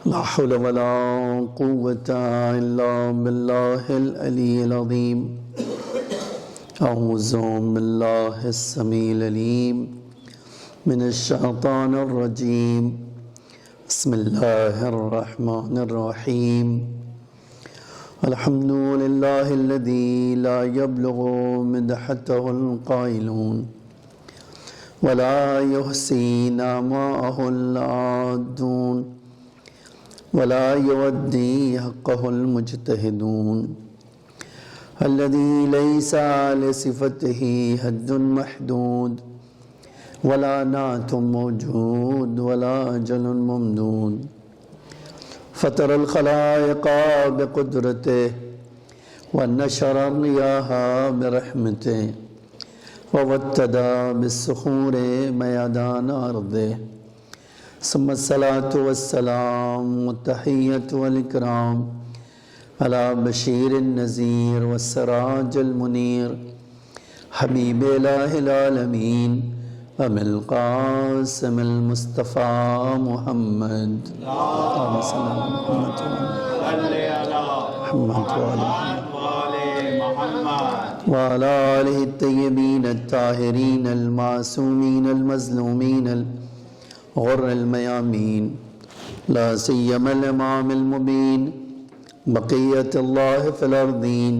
لا حول ولا قوة إلا بالله العلي العظيم. أعوذ بالله السميع العليم من الشيطان الرجيم. بسم الله الرحمن الرحيم. الحمد لله الذي لا يبلغ مدحته القائلون ولا يحصي نعماءه العادون ولا يودي حقه المجتهدون. الذي ليس لصفته حد محدود ولا نعت موجود ولا أجل ممدود. فطر الخلائق بقدرته ونشر الرياح برحمته ووتدى بالصخور ميدان أرضه. ثم الصلاة والسلام والتحية والإكرام على بشير النذير والسراج المنير حبيب إله العالمين أبي القاسم المصطفى محمد. اللهم صل على محمد وعلى آله الطيبين الطاهرين المعصومين المظلومين غر الميامين. لا سيما الإمام المبين بقية الله في الأرضين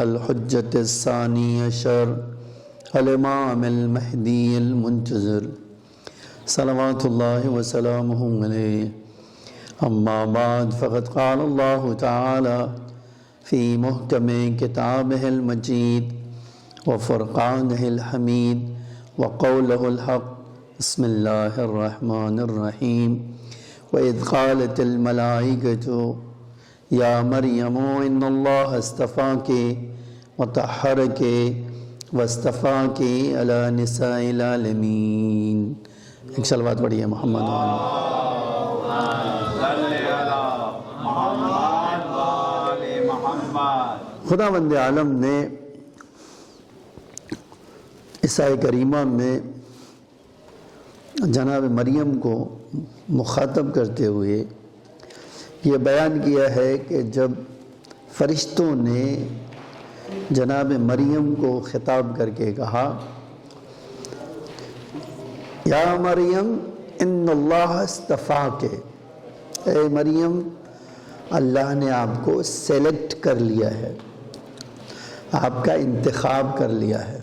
الحجة الثاني عشر الإمام المهدي المنتظر صلوات الله وسلامه عليه. أما بعد فقد قال الله تعالى في محكم كتابه المجيد وفرقانه الحميد وقوله الحق. بسم الله الرحمن الرحيم. وإذ قالت الملائكة يا مريم إن الله اصطفاك وطهرك واصطفاك على نساء العالمين. ایک صلوات پڑھیے محمد خداوند عالم نے عیسیٰ کریمہ میں جناب مریم کو مخاطب کرتے ہوئے یہ بیان کیا ہے کہ جب فرشتوں نے جناب مریم کو خطاب کر کے کہا یا مریم ان اللہ اصطفاک، اے مریم اللہ نے آپ کو سیلیکٹ کر لیا ہے، آپ کا انتخاب کر لیا ہے،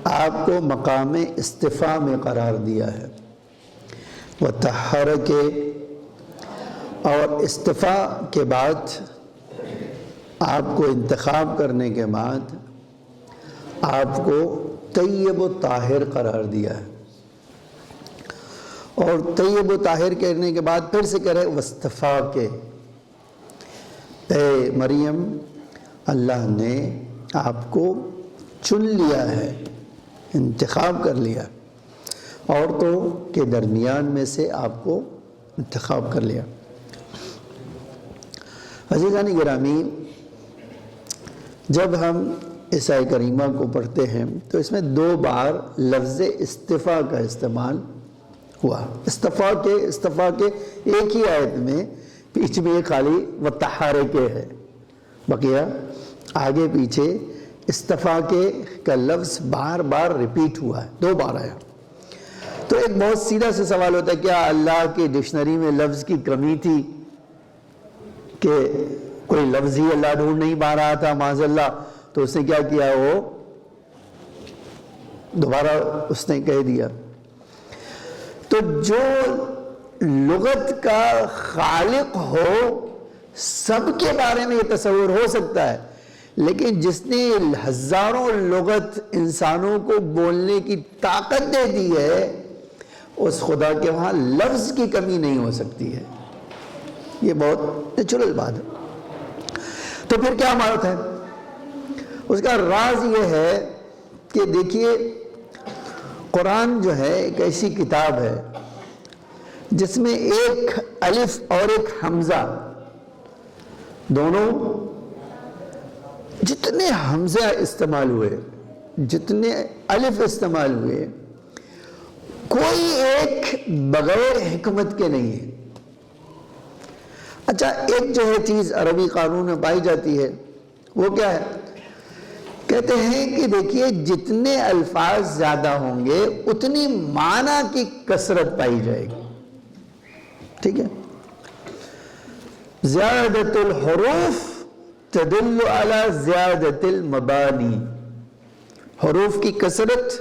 آپ کو مقام اصطفاء میں قرار دیا ہے. وطہرک، اور اصطفاء کے بعد آپ کو انتخاب کرنے کے بعد آپ کو طیب و طاہر قرار دیا ہے. اور طیب و طاہر کہنے کے بعد پھر سے کہہ رہے واصطفاک، اے مریم اللہ نے آپ کو چن لیا ہے، انتخاب کر لیا، عورتوں کے درمیان میں سے آپ کو انتخاب کر لیا. عزیزان گرامی، جب ہم عیسیٰ کریمہ کو پڑھتے ہیں تو اس میں 2 بار لفظ اصطفاء کا استعمال ہوا. اصطفاء کے ایک ہی آیت میں بیچ میں خالی وطہرک ہے، بقیہ آگے پیچھے اصطفاء کا لفظ بار بار ریپیٹ ہوا ہے، 2 بار آیا. تو ایک بہت سیدھا سے سوال ہوتا ہے، کیا اللہ کی ڈکشنری میں لفظ کی کمی تھی کہ کوئی لفظ ہی اللہ ڈھونڈ نہیں پا رہا تھا معاذ اللہ، تو اس نے کیا کیا، وہ دوبارہ اس نے کہہ دیا. تو جو لغت کا خالق ہو سب کے بارے میں یہ تصور ہو سکتا ہے، لیکن جس نے ہزاروں لغت انسانوں کو بولنے کی طاقت دے دی ہے، اس خدا کے وہاں لفظ کی کمی نہیں ہو سکتی ہے. یہ بہت نیچرل بات ہے. تو پھر کیا بات ہے؟ اس کا راز یہ ہے کہ دیکھیے قرآن جو ہے ایک ایسی کتاب ہے جس میں ایک الف اور ایک حمزہ، دونوں جتنے حمزہ استعمال ہوئے، جتنے الف استعمال ہوئے، کوئی ایک بغیر حکمت کے نہیں ہے. اچھا، ایک جو ہے چیز عربی قانون میں پائی جاتی ہے، وہ کیا ہے؟ کہتے ہیں کہ دیکھیے جتنے الفاظ زیادہ ہوں گے اتنی معنی کی کثرت پائی جائے گی، ٹھیک ہے؟ زیادت الحروف تدل علی زیادت المبانی، حروف کی کثرت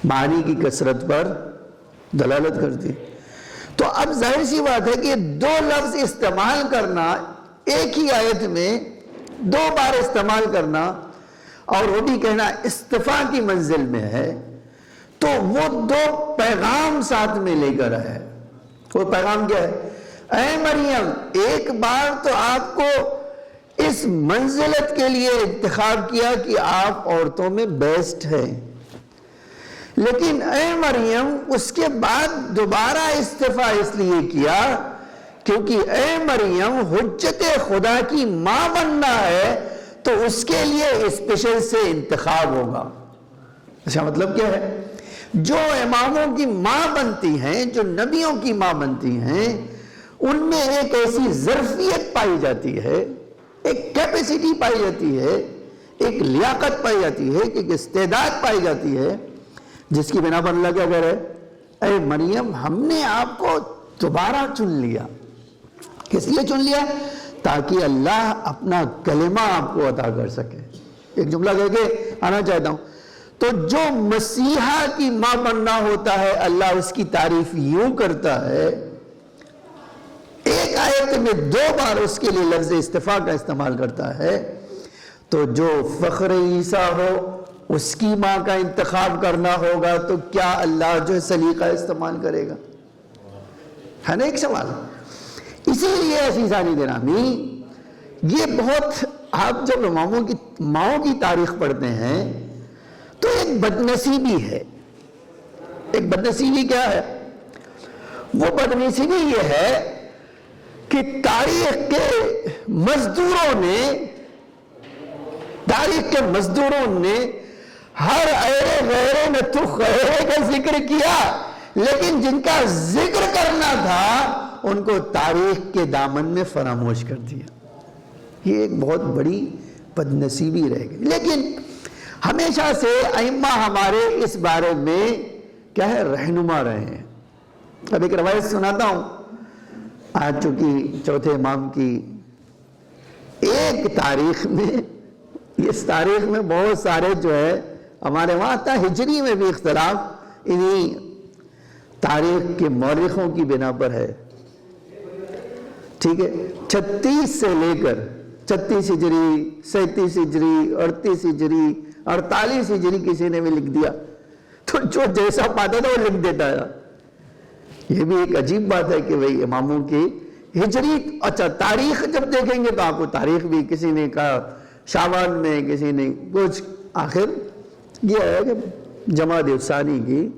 معنی کی کثرت پر دلالت کرتی ہے۔ تو اب ظاہر سی بات ہے کہ دو لفظ استعمال کرنا ایک ہی آیت میں، دو بار استعمال کرنا، اور وہ بھی کہنا استفاء کی منزل میں ہے، تو وہ دو پیغام ساتھ میں لے کر آئے۔ وہ پیغام کیا ہے؟ اے مریم، ایک بار تو آپ کو اس منزلت کے لیے انتخاب کیا کہ آپ عورتوں میں بیسٹ ہیں، لیکن اے مریم اس کے بعد دوبارہ استفاء اس لیے کیا کیونکہ اے مریم حجت خدا کی ماں بننا ہے، تو اس کے لیے اسپیشل سے انتخاب ہوگا۔ اچھا، مطلب کیا ہے؟ جو اماموں کی ماں بنتی ہیں، جو نبیوں کی ماں بنتی ہیں، ان میں ایک ایسی ظرفیت پائی جاتی ہے، ایک کیپیسٹی پائی جاتی ہے، ایک لیاقت پائی جاتی ہے، ایک استعداد پائی جاتی ہے، جس کی بنا پر اللہ کیا کہہ رہے؟ اے مریم ہم نے آپ کو دوبارہ چن لیا۔ کس لیے چن لیا؟ تاکہ اللہ اپنا کلمہ آپ کو عطا کر سکے۔ ایک جملہ کہہ کے آنا چاہتا ہوں، تو جو مسیحا کی ماں بننا ہوتا ہے اللہ اس کی تعریف یوں کرتا ہے، ایک آیت میں دو بار اس کے لیے لفظ استفاء کا استعمال کرتا ہے، تو جو فخر عیسیٰ ہو اس کی ماں کا انتخاب کرنا ہوگا تو کیا اللہ جو سلیقہ استعمال کرے گا؟ ہے نا ایک سوال۔ اسی لیے عزیزانی گرامی، یہ بہت، آپ جب ماؤں کی تاریخ پڑھتے ہیں تو ایک بدنصیبی ہے۔ ایک بدنصیبی کیا ہے؟ وہ بدنصیبی یہ ہے کہ تاریخ کے مزدوروں نے ہر ایرے غیرے نتو خیرے کا ذکر کیا، لیکن جن کا ذکر کرنا تھا ان کو تاریخ کے دامن میں فراموش کر دیا۔ یہ ایک بہت بڑی بدنصیبی رہ گئی۔ لیکن ہمیشہ سے ائمہ ہمارے اس بارے میں کیا ہے؟ رہنما رہے ہیں۔ اب ایک روایت سناتا ہوں، آج چونکہ چوتھے امام کی ایک تاریخ میں، اس تاریخ میں بہت سارے جو ہے ہمارے وہاں تھا، ہجری میں بھی اختلاف انہی تاریخ کے مورخوں کی بنا پر ہے، ٹھیک ہے؟ 36 سے لے کر 36 ہجری، 37 ہجری، 38 ہجری، 48 ہجری کسی نے بھی لکھ دیا، تو جو جیسا پاتا تھا وہ لکھ دیتا تھا۔ یہ بھی ایک عجیب بات ہے کہ بھئی اماموں کی ہجری، اچھا تاریخ جب دیکھیں گے تو آپ کو تاریخ بھی کسی نے کہا شعبان میں، کسی نے کچھ، آخر یہ ہے کہ جمادی الثانی کی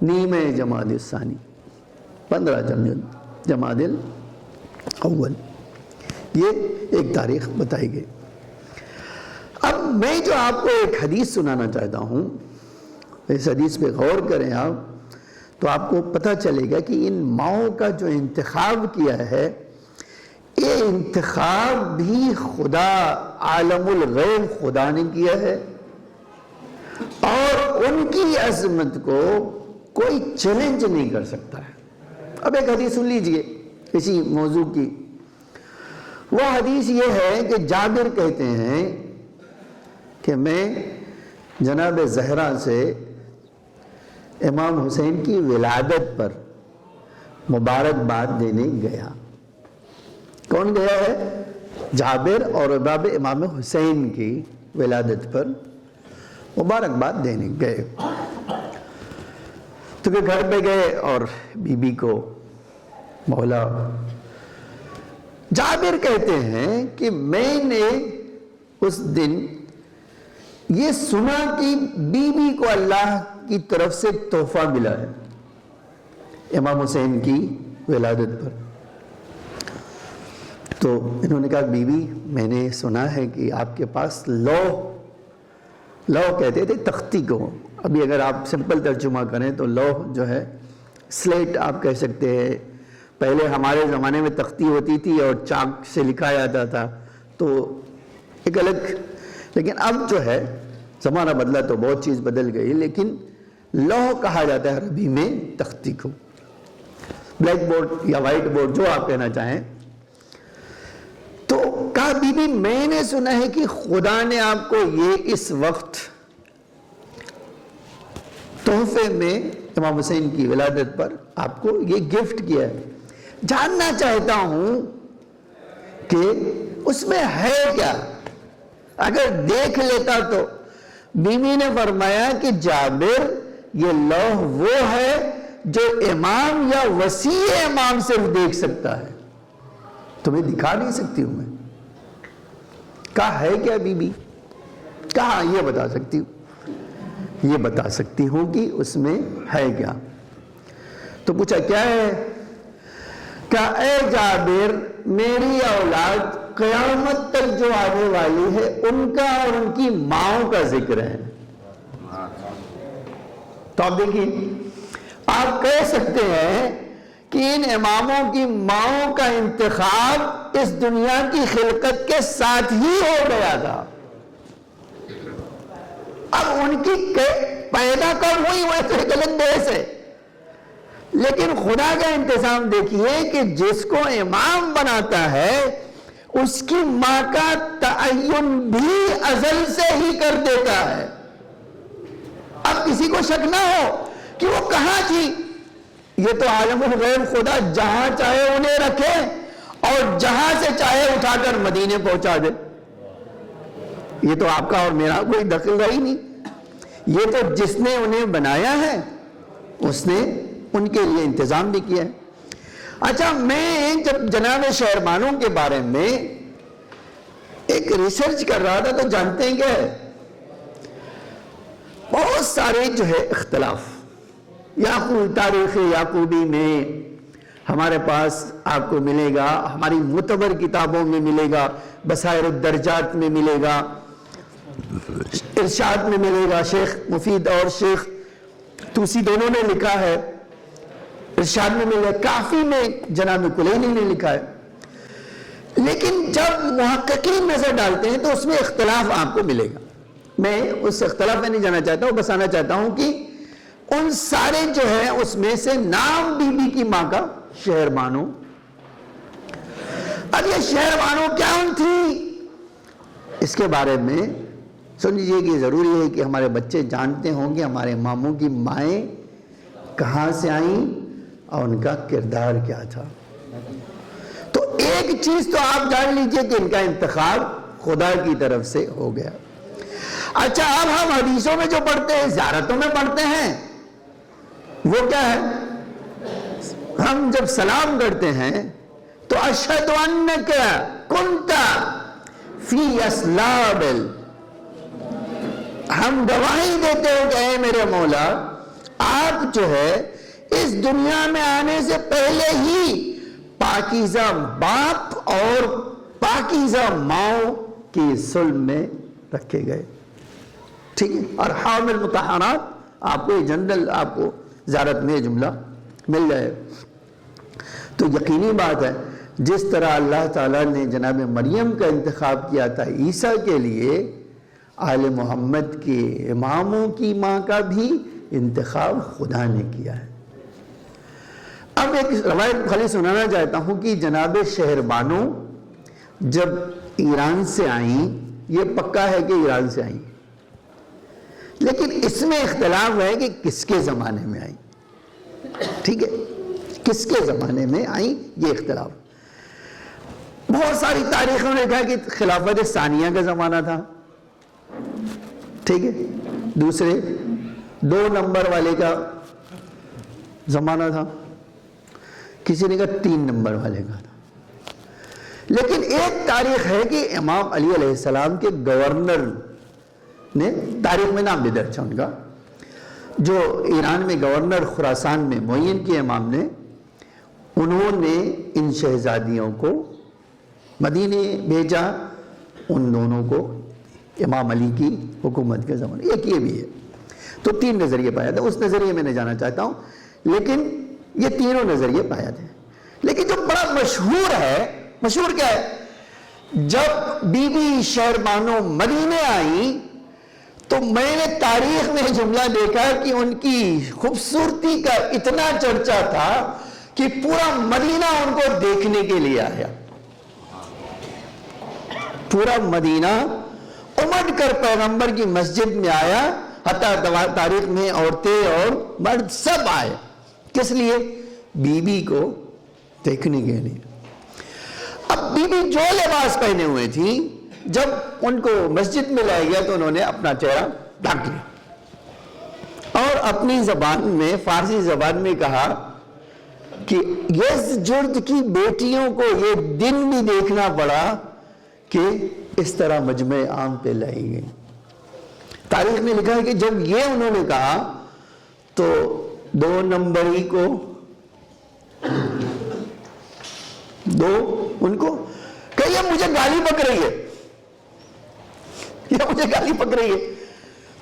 نیمہ جمادی الثانی، 15 جمادی الاول، یہ ایک تاریخ بتائی گئی۔ اب میں جو آپ کو ایک حدیث سنانا چاہتا ہوں، اس حدیث پہ غور کریں آپ، تو آپ کو پتہ چلے گا کہ ان ماؤں کا جو انتخاب کیا ہے، یہ انتخاب بھی خدا عالم الغیب خدا نے کیا ہے، اور ان کی عظمت کو کوئی چیلنج نہیں کر سکتا ہے۔ اب ایک حدیث سن لیجئے اسی موضوع کی۔ وہ حدیث یہ ہے کہ جابر کہتے ہیں کہ میں جناب زہرا سے امام حسین کی ولادت پر مبارکباد دینے گیا۔ کون گیا ہے؟ جابر، اور امام حسین کی ولادت پر مبارکباد دینے گئے۔ تو کہ گھر پہ گئے اور بی بی کو مولا، جابر کہتے ہیں کہ میں نے اس دن یہ سنا کہ بی بی کو اللہ کی طرف سے تحفہ ملا ہے امام حسین کی ولادت پر۔ تو انہوں نے کہا بی بی میں نے سنا ہے کہ آپ کے پاس لوح کہتے تھے تختی کو، ابھی اگر آپ سمپل ترجمہ کریں تو لوح جو ہے سلیٹ آپ کہہ سکتے ہیں، پہلے ہمارے زمانے میں تختی ہوتی تھی اور چاک سے لکھا جاتا تھا تو ایک الگ، لیکن اب جو ہے زمانہ بدلا تو بہت چیز بدل گئی، لیکن لوح کہا جاتا ہے عربی میں تختی کو، بلیک بورڈ یا وائٹ بورڈ جو آپ کہنا چاہیں۔ تو کہا بی بی میں نے سنا ہے کہ خدا نے آپ کو یہ اس وقت تحفے میں امام حسین کی ولادت پر آپ کو یہ گفٹ کیا ہے، جاننا چاہتا ہوں کہ اس میں ہے کیا، اگر دیکھ لیتا تو۔ بیوی نے فرمایا کہ جابر یہ لوح وہ ہے جو امام یا وسیع امام صرف دیکھ سکتا ہے، تمہیں دکھا نہیں سکتی ہوں میں۔ کہا ہے کیا بی بی؟ کہا یہ بتا سکتی ہوں، یہ بتا سکتی ہوں کہ اس میں ہے کیا۔ تو پوچھا کیا ہے؟ کہا اے جابر میری اولاد قیامت تک جو آنے والی ہے ان کا اور ان کی ماؤں کا ذکر ہے۔ تو آپ دیکھیں، آپ کہہ سکتے ہیں کہ ان اماموں کی ماؤں کا انتخاب اس دنیا کی خلقت کے ساتھ ہی ہو گیا تھا۔ اب ان کی پیدا کب ہوئی وہ ایک الگ بحث ہے، لیکن خدا کا انتظام دیکھیے کہ جس کو امام بناتا ہے اس کی ماں کا تعین بھی ازل سے ہی کر دیتا ہے۔ اب کسی کو شک نہ ہو کہ وہ کہاں تھی، یہ تو عالم الغیب خدا جہاں چاہے انہیں رکھے اور جہاں سے چاہے اٹھا کر مدینے پہنچا دے، یہ تو آپ کا اور میرا کوئی دخل رہی نہیں، یہ تو جس نے انہیں بنایا ہے اس نے ان کے لیے انتظام بھی کیا ہے۔ اچھا میں جب جناب شہربانوں کے بارے میں ایک ریسرچ کر رہا تھا تو جانتے ہیں کیا ہے، بہت سارے جو ہے اختلاف تاریخ یعقوبی میں ہمارے پاس آپ کو ملے گا، ہماری معتبر کتابوں میں ملے گا، بصائر الدرجات میں ملے گا، ارشاد میں ملے گا، شیخ مفید اور شیخ توسی دونوں نے لکھا ہے، ارشاد میں ملے گا، کافی میں جناب کلینی نے لکھا ہے۔ لیکن جب محققین نظر ڈالتے ہیں تو اس میں اختلاف آپ کو ملے گا، میں اس اختلاف میں نہیں جانا چاہتا ہوں، بس آنا چاہتا ہوں کہ ان سارے جو ہے اس میں سے نام بی بی کی ماں کا شہربانو، اب یہ شہربانو کیا تھی اس کے بارے میں سمجھیے کہ ضروری ہے کہ ہمارے بچے جانتے ہوں گے ہمارے ماموں کی مائیں کہاں سے آئیں اور ان کا کردار کیا تھا۔ تو ایک چیز تو آپ جان لیجئے کہ ان کا انتخاب خدا کی طرف سے ہو گیا۔ اچھا اب ہم حدیثوں میں جو پڑھتے ہیں، زیارتوں میں پڑھتے ہیں، وہ کیا ہے؟ ہم جب سلام کرتے ہیں تو اشہد انک کنت فی اسلاب، ہم گواہی دیتے ہو کہ اے میرے مولا آپ جو ہے اس دنیا میں آنے سے پہلے ہی پاکیزہ باپ اور پاکیزہ ماؤں کی صلب میں رکھے گئے، ٹھیک ہے؟ اور حامل مطہرات، آپ کو یہ جنرل آپ کو زیارت میں جملہ مل جائے۔ تو یقینی بات ہے جس طرح اللہ تعالیٰ نے جناب مریم کا انتخاب کیا تھا عیسیٰ کے لیے، آل محمد کے اماموں کی ماں کا بھی انتخاب خدا نے کیا ہے۔ اب ایک روایت خالی سنانا چاہتا ہوں کہ جناب شہربانو جب ایران سے آئیں، یہ پکا ہے کہ ایران سے آئیں، لیکن اس میں اختلاف ہے کہ کس کے زمانے میں آئیں، ٹھیک ہے؟ کس کے زمانے میں آئیں یہ اختلاف۔ بہت ساری تاریخوں نے کہا کہ خلافت ثانیہ کا زمانہ تھا، ٹھیک ہے، دوسرے 2 نمبر والے کا زمانہ تھا، کسی نے کہا 3 نمبر والے کا تھا، لیکن ایک تاریخ ہے کہ امام علی علیہ السلام کے گورنر نے، تاریخ میں نام بھی درج ہے ان کا، جو ایران میں گورنر خراسان میں معین کے امام نے، انہوں نے ان شہزادیوں کو مدینے بھیجا، ان دونوں کو امام علی کی حکومت کے زمانے، ایک یہ بھی ہے۔ تو 3 نظریے پایا تھا، اس نظریے میں نہیں جانا چاہتا ہوں، لیکن یہ تینوں نظریے پایا تھے۔ لیکن جو بڑا مشہور ہے، مشہور کیا ہے، جب بی بی شہر بانو مدینے آئی تو میں نے تاریخ میں جملہ دیکھا کہ ان کی خوبصورتی کا اتنا چرچا تھا کہ پورا مدینہ ان کو دیکھنے کے لیے آیا، پورا مدینہ امڑ کر پیغمبر کی مسجد میں آیا، حتیٰ تاریخ میں عورتیں اور مرد سب آئے، کس لیے؟ بی بی کو دیکھنے کے لیے۔ اب بی بی جو لباس پہنے ہوئے تھی، جب ان کو مسجد میں لایا گیا تو انہوں نے اپنا چہرہ ڈھک لیا اور اپنی زبان میں، فارسی زبان میں کہا کہ یزجرد کی بیٹیوں کو یہ دن بھی دیکھنا پڑا کہ اس طرح مجمع عام پہ لائی گئی۔ تاریخ میں لکھا ہے کہ جب یہ انہوں نے کہا تو 2 نمبری کو ان کو کہ یہ مجھے گالی بک رہی ہے، یہ مجھے گالی بک رہی ہے،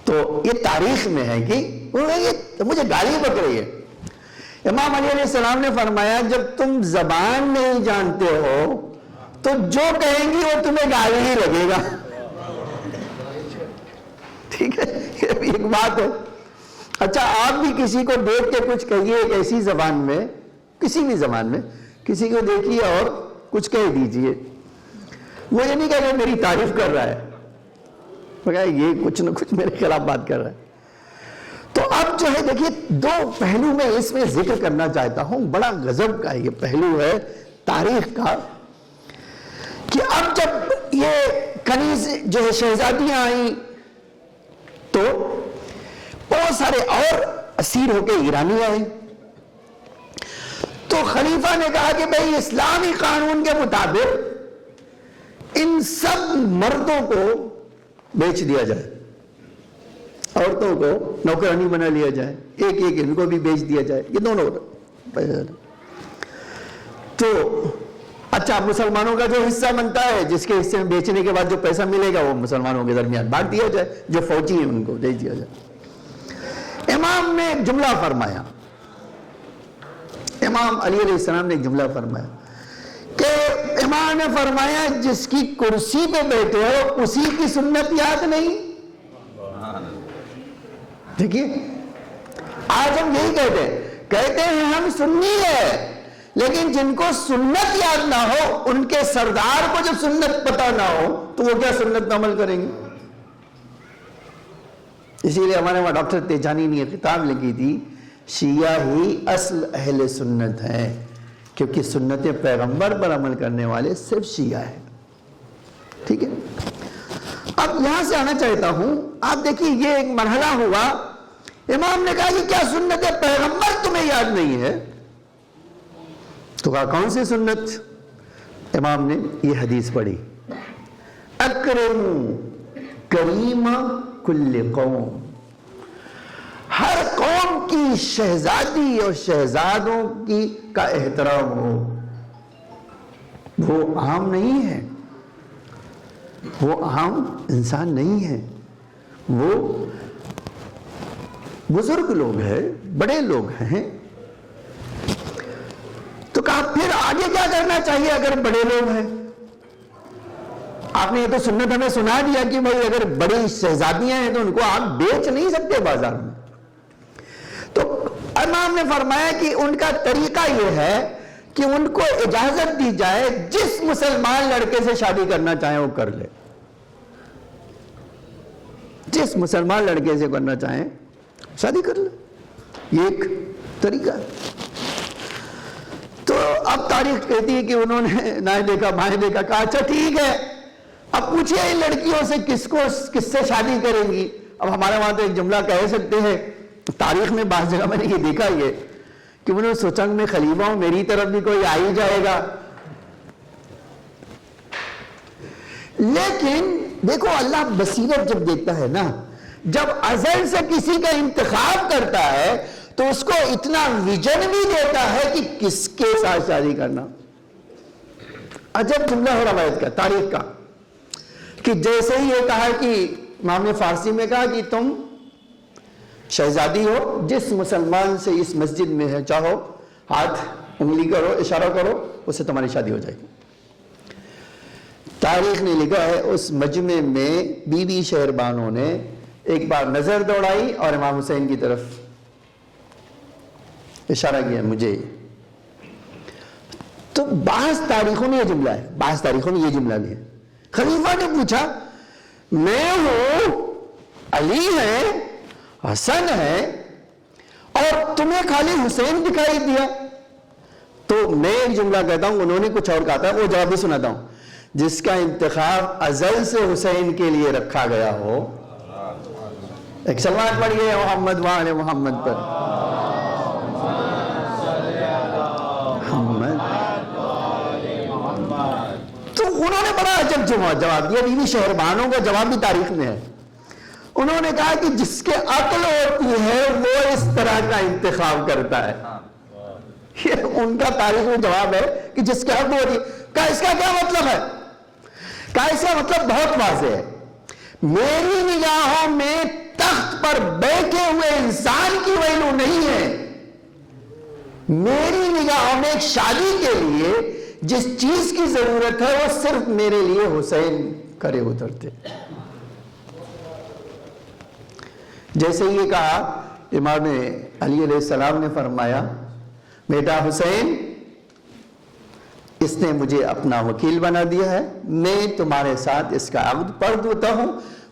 تو یہ تاریخ میں ہے کہ یہ مجھے گالی بک رہی ہے۔ امام علی علیہ السلام نے فرمایا جب تم زبان نہیں جانتے ہو تو جو کہیں گی وہ تمہیں گالی ہی لگے گا، ٹھیک ہے، یہ بھی ایک بات ہے۔ اچھا آپ بھی کسی کو دیکھ کے کچھ کہیے ایک ایسی زبان میں، کسی بھی زبان میں کسی کو دیکھیے اور کچھ کہہ دیجئے، وہ یہ نہیں کہہ کہ میری تعریف کر رہا ہے، مگر یہ کچھ نہ کچھ میرے خلاف بات کر رہا ہے۔ تو اب جو ہے دیکھیے 2 پہلو میں اس میں ذکر کرنا چاہتا ہوں، بڑا غضب کا یہ پہلو ہے تاریخ کا، کہ اب جب یہ کنیز جو ہے شہزادیاں آئیں تو بہت سارے اور اسیر ہو کے ایرانی آئے، تو خلیفہ نے کہا کہ بھئی اسلامی قانون کے مطابق ان سب مردوں کو بیچ دیا جائے، عورتوں کو نوکرانی بنا لیا جائے، ایک ایک ان کو بھی بیچ دیا جائے، یہ دونوں۔ تو اچھا مسلمانوں کا جو حصہ بنتا ہے، جس کے حصے میں بیچنے کے بعد جو پیسہ ملے گا وہ مسلمانوں کے درمیان بانٹ دیا جائے، جو فوجی ہیں ان کو دے دیا جائے۔ امام نے ایک جملہ فرمایا، امام علی علیہ السلام نے ایک جملہ فرمایا کہ امام نے فرمایا جس کی کرسی پہ بیٹھے ہو اسی کی سنت یاد نہیں۔ دیکھیے آج ہم یہی کہتے ہیں ہم سنی ہے، لیکن جن کو سنت یاد نہ ہو، ان کے سردار کو جب سنت پتہ نہ ہو تو وہ کیا سنت پہ عمل کریں گے؟ اسی لیے ہمارے وہاں ڈاکٹر تیجانی نے خطاب لکھی تھی، شیعہ ہی اصل اہل سنت ہیں، کیونکہ سنت پیغمبر پر عمل کرنے والے صرف شیعہ ہیں، ٹھیک ہے۔ اب یہاں سے آنا چاہتا ہوں، آپ دیکھیے یہ ایک مرحلہ ہوا، امام نے کہا کہ کیا سنت پیغمبر تمہیں یاد نہیں ہے؟ تو کہا کون سی سنت؟ امام نے یہ حدیث پڑھی، اکرم کریم کل قوم، ہر قوم کی شہزادی اور شہزادوں کی کا احترام ہو۔ وہ عام نہیں ہے، وہ عام انسان نہیں ہے، وہ بزرگ لوگ ہیں، بڑے لوگ ہیں۔ تو کہا پھر آگے کیا کرنا چاہیے اگر بڑے لوگ ہیں؟ آپ نے یہ تو سنت ہمیں سنا دیا کہ بھائی اگر بڑی شہزادیاں ہیں تو ان کو آپ بیچ نہیں سکتے بازار میں۔ تو امام نے فرمایا کہ ان کا طریقہ یہ ہے کہ ان کو اجازت دی جائے، جس مسلمان لڑکے سے شادی کرنا چاہیں وہ کر لے، جس مسلمان لڑکے سے کرنا چاہیں شادی کر لے، یہ ایک طریقہ ہے۔ تو اب تاریخ کہتی ہے کہ انہوں نے نائیں دیکھا بائیں دیکھا، کہا اچھا ٹھیک ہے، اب پوچھئے ان لڑکیوں سے کس سے شادی کریں گی؟ اب ہمارے وہاں تو ایک جملہ کہہ سکتے ہیں، تاریخ میں بعض جگہ میں نے یہ دیکھا یہ کہ انہوں نے سوچا میں خلیفہ ہوں، میری طرف بھی کوئی آ ہی جائے گا۔ لیکن دیکھو اللہ بصیرت جب دیکھتا ہے نا، جب ازل سے کسی کا انتخاب کرتا ہے تو اس کو اتنا ویژن بھی دیتا ہے کہ کس کے ساتھ شادی کرنا۔ عجب جملہ ہے روایت کا، تاریخ کا، کہ جیسے ہی یہ کہا کہ امام نے فارسی میں کہا کہ تم شہزادی ہو، جس مسلمان سے اس مسجد میں ہے چاہو ہاتھ انگلی کرو، اشارہ کرو، اس سے تمہاری شادی ہو جائے گی۔ تاریخ نے لکھا ہے اس مجمع میں بی بی شہربانو نے ایک بار نظر دوڑائی اور امام حسین کی طرف اشارہ کیا مجھے۔ تو بعض تاریخوں میں یہ جملہ ہے، بعض تاریخوں میں یہ جملہ بھی ہے۔ خلیفہ نے پوچھا میں ہوں، علی ہے، حسن ہے، اور تمہیں خالی حسین دکھائی دیا؟ تو میں ایک جملہ کہتا ہوں، انہوں نے کچھ اور کہا تھا، وہ جواب بھی سناتا ہوں۔ جس کا انتخاب ازل سے حسین کے لیے رکھا گیا ہو، ایک سلوات پڑھیے محمد وآل محمد پر۔ محمد۔ تو انہوں نے بڑا عجب جواب دیا، بی بی شہربانو کا جواب بھی تاریخ میں ہے۔ انہوں نے کہا کہ جس کے عقل ہوتی ہے وہ اس طرح کا انتخاب کرتا ہے۔ یہ ان کا تاریخ میں جواب ہے کہ جس کے عقل ہوتی ہے۔ کہا اس کا کیا مطلب ہے؟ کہا اس کا مطلب بہت واضح ہے، میری نگاہوں میں تخت پر بیٹھے ہوئے انسان کی ویلو نہیں ہے، میری نگاہوں میں ایک شادی کے لیے جس چیز کی ضرورت ہے وہ صرف میرے لیے حسین کھڑے اترتے۔ جیسے یہ کہا امام علی علیہ السلام نے فرمایا بیٹا حسین اس نے مجھے اپنا وکیل بنا دیا ہے، میں تمہارے ساتھ اس کا عقد پڑھ دیتا ہوں،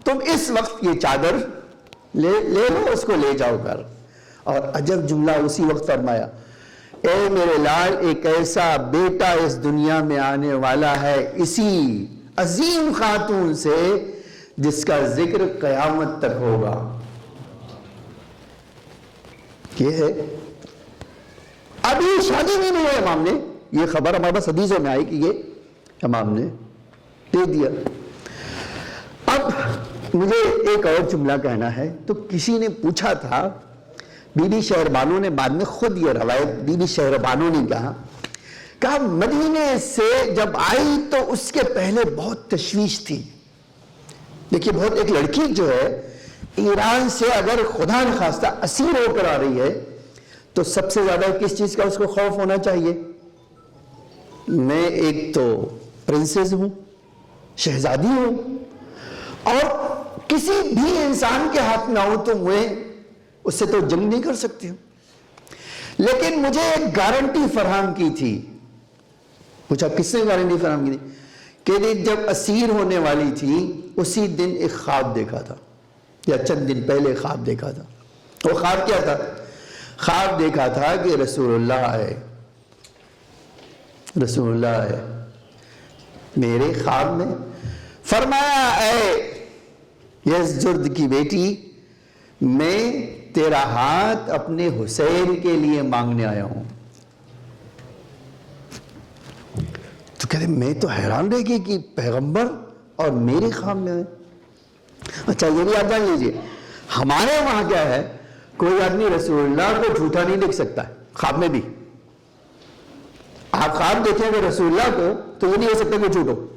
تم اس وقت یہ چادر لے لو، اس کو لے جاؤ گھر۔ اور عجب جملہ اسی وقت فرمایا، اے میرے لال ایک ایسا بیٹا اس دنیا میں آنے والا ہے اسی عظیم خاتون سے جس کا ذکر قیامت تک ہوگا۔ یہ ہے، ابھی شادی بھی نہیں ہے امام نے، یہ خبر ہمارے پاس حدیثوں میں آئی کہ یہ امام نے دے دیا۔ اب مجھے ایک اور جملہ کہنا ہے۔ تو کسی نے پوچھا تھا، بی بی شہربانو نے بعد میں خود یہ روایت بی بی شہربانو نے کہا مدینے سے جب آئی تو اس کے پہلے بہت تشویش تھی۔ دیکھیے بہت، ایک لڑکی جو ہے ایران سے اگر خدا نخواستہ اسیر ہو کر آ رہی ہے تو سب سے زیادہ کس چیز کا اس کو خوف ہونا چاہیے؟ میں ایک تو پرنسس ہوں، شہزادی ہوں، اور کسی بھی انسان کے ہاتھ میں آؤں تو میں اس سے تو جنگ نہیں کر سکتی ہوں، لیکن مجھے ایک گارنٹی فراہم کی تھی۔ پوچھا کس نے گارنٹی فراہم کی تھی؟ کہ جب اسیر ہونے والی تھی اسی دن ایک خواب دیکھا تھا، یا چند دن پہلے خواب دیکھا تھا۔ وہ خواب کیا تھا؟ خواب دیکھا تھا کہ رسول اللہ آئے، رسول اللہ آئے میرے خواب میں، فرمایا اے یزجرد کی بیٹی میں تیرا ہاتھ اپنے حسین کے لیے مانگنے آیا ہوں۔ تو کہتے میں تو حیران رہ گئی کہ پیغمبر اور میرے خواب میں آئے۔ اچھا یہ بھی آپ جان لیجئے، ہمارے وہاں کیا ہے، کوئی آدمی رسول اللہ کو جھوٹا نہیں دیکھ سکتا ہے خواب میں بھی۔ آپ خواب دیکھیں گے رسول اللہ کو تو یہ نہیں ہو سکتا کہ جھوٹو،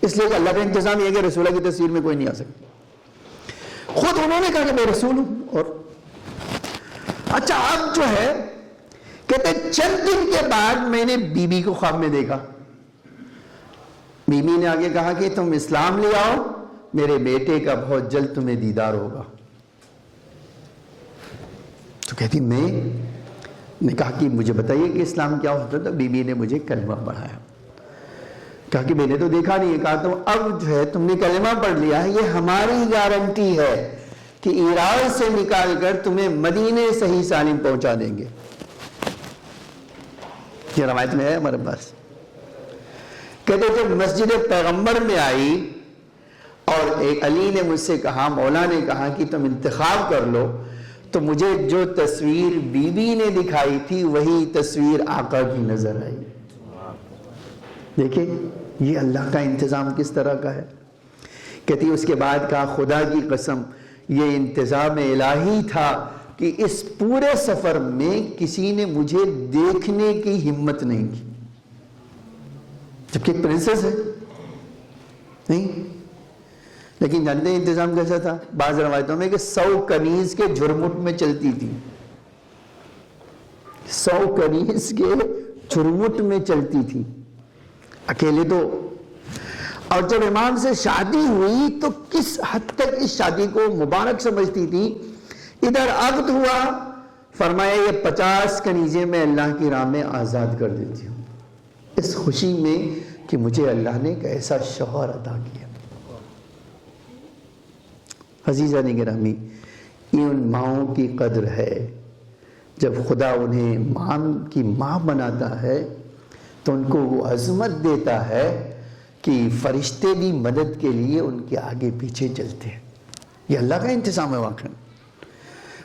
اس لیے کہ اللہ کا انتظام یہ ہے کہ رسول اللہ کی تصویر میں کوئی نہیں آ سکتا۔ خود انہوں نے کہا کہ میں رسول ہوں۔ اور اچھا اب جو ہے کہتے چند دن کے بعد میں نے بی بی کو خواب میں دیکھا، بی بی نے آگے کہا کہ تم اسلام لے آؤ، میرے بیٹے کا بہت جلد تمہیں دیدار ہوگا۔ تو کہتی میں نے کہا کہ مجھے بتائیے کہ اسلام کیا ہوتا تھا؟ بی بی نے مجھے کلمہ پڑھایا۔ کہا کہ میں نے تو دیکھا نہیں ہے۔ کہا تو اب جو ہے تم نے کلمہ پڑھ لیا ہے، یہ ہماری گارنٹی ہے کہ ایران سے نکال کر تمہیں مدینے صحیح سالم پہنچا دیں گے۔ یہ روایت میں ہے ہمارے پاس۔ کہتے جب مسجد پیغمبر میں آئی اور ایک علی نے مجھ سے کہا، مولا نے کہا کہ تم انتخاب کر لو، تو مجھے جو تصویر بی بی نے دکھائی تھی وہی تصویر آقا کی نظر آئی۔ دیکھیں یہ اللہ کا انتظام کس طرح کا ہے۔ کہتی اس کے بعد کہا خدا کی قسم یہ انتظام الہی تھا کہ اس پورے سفر میں کسی نے مجھے دیکھنے کی ہمت نہیں کی، جبکہ ایک پرنسس ہے نہیں۔ لیکن جانتے ہیں انتظام کیسا تھا؟ بعض روایتوں میں کہ 100 کنیز کے جھرمٹ میں چلتی تھی، 100 کنیز کے چرمٹ میں چلتی تھی اکیلے تو. اور جب امام سے شادی ہوئی تو کس حد تک اس شادی کو مبارک سمجھتی تھی. ادھر عقد ہوا، فرمایا یہ 50 کنیزیں میں اللہ کی راہ میں آزاد کر دیتی ہوں، اس خوشی میں کہ مجھے اللہ نے ایک ایسا شوہر عطا کیا. عزیزان گرامی، یہ ان ماؤں کی قدر ہے. جب خدا انہیں ماں کی ماں بناتا ہے تو ان کو وہ عظمت دیتا ہے کہ فرشتے بھی مدد کے لیے ان کے آگے پیچھے چلتے ہیں. یہ اللہ کا انتظام ہے واقعا.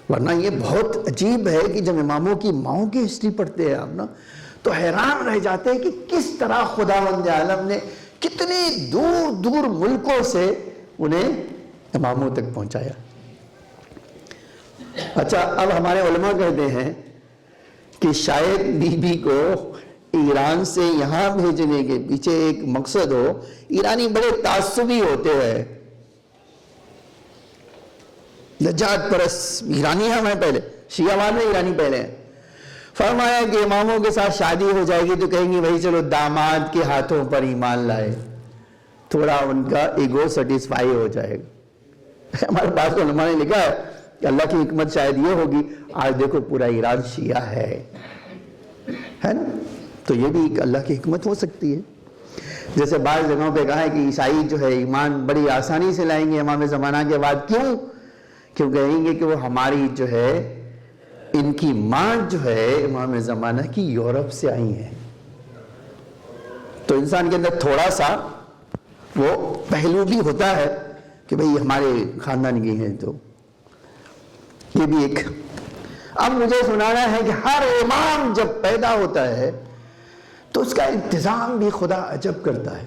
ورنہ یہ بہت عجیب ہے کہ جب اماموں کی ماؤں کی ہسٹری پڑھتے ہیں آپ نا تو حیران رہ جاتے ہیں کہ کس طرح خداوند عالم نے کتنے دور دور ملکوں سے انہیں اماموں تک پہنچایا. اچھا، اب ہمارے علماء کہتے ہیں کہ شاید بی بی کو ایران سے یہاں بھیجنے کے پیچھے ایک مقصد ہو. ایرانی بڑے تعصبی ہوتے ہیں، نجات پرست ایرانی ہم ہیں، پہلے شیعہ واد میں ایرانی پہلے ہیں. فرمایا کہ اماموں کے ساتھ شادی ہو جائے گی تو کہیں گے بھائی چلو داماد کے ہاتھوں پر ایمان لائے، تھوڑا ان کا ایگو سیٹسفائی ہو جائے گا. ہمارے پاس علماء نے لکھا ہے کہ اللہ کی حکمت شاید یہ ہوگی، آج دیکھو پورا ایران شیعہ ہے نا، تو یہ بھی ایک اللہ کی حکمت ہو سکتی ہے. جیسے بعض جگہوں پہ کہا ہے کہ عیسائی جو ہے ایمان بڑی آسانی سے لائیں گے امام زمانہ کے بعد. کیوں کہیں گے کہ وہ ہماری جو ہے ان کی ماں جو ہے امام زمانہ کی یورپ سے آئی ہیں. تو انسان کے اندر تھوڑا سا وہ پہلو بھی ہوتا ہے کہ بھئی ہمارے خاندان کی ہیں. تو یہ بھی ایک. اب مجھے سنانا ہے کہ ہر امام جب پیدا ہوتا ہے تو اس کا انتظام بھی خدا عجب کرتا ہے.